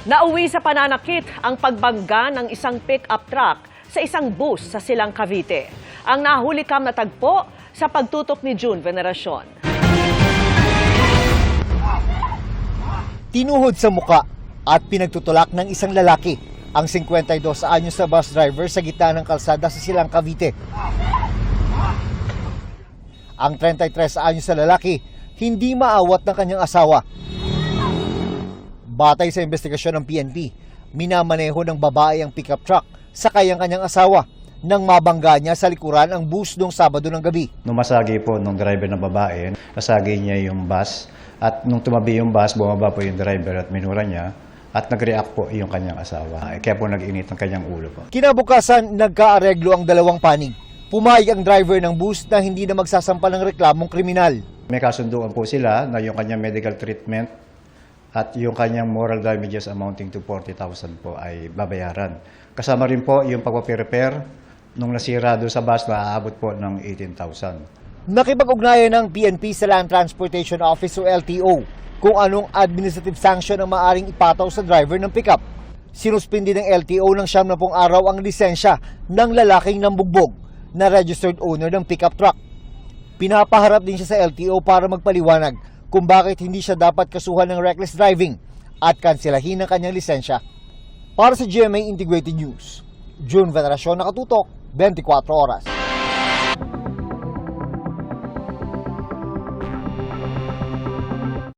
Nauwi sa pananakit ang pagbangga ng isang pick-up truck sa isang bus sa Silang Cavite. Ang nahulikam na tagpo sa pagtutok ni June Veneracion. Tinuhod sa muka at pinagtutulak ng isang lalaki ang 52 anyos na bus driver sa gitna ng kalsada sa Silang Cavite. Ang 33 anyos na lalaki hindi maawat ng kanyang asawa. Batay sa investigasyon ng PNP, minamaneho ng babae ang pickup truck sa kanyang asawa nang mabangga niya sa likuran ang bus noong Sabado ng gabi. Nung masagi po nung driver ng babae, nasagi niya yung bus at nung tumabi yung bus, bumaba po yung driver at minura niya at nag-react po yung kanyang asawa. Kaya po nag-init ang kanyang ulo po. Kinabukasan, nagkaareglo ang dalawang panig. Pumayag ang driver ng bus na hindi na magsasampa ng reklamong kriminal. May kasunduan po sila na yung kanyang medical treatment at yung kanyang moral damages amounting to 40,000 po ay babayaran. Kasama rin po yung pagpaparepair nung nasira doon sa bus na aabot po ng 18,000. Nakipag-ugnayan ng PNP sa Land Transportation Office o LTO kung anong administrative sanction ang maaring ipataw sa driver ng pickup. Sinuspindi ng LTO ng 70 araw ang lisensya ng lalaking nambugbog na registered owner ng pickup truck. Pinapaharap din siya sa LTO para magpaliwanag kung bakit hindi siya dapat kasuhan ng reckless driving at kanselahin ang kanyang lisensya. Para sa GMA Integrated News, June Veneracion, nakatutok, 24 oras.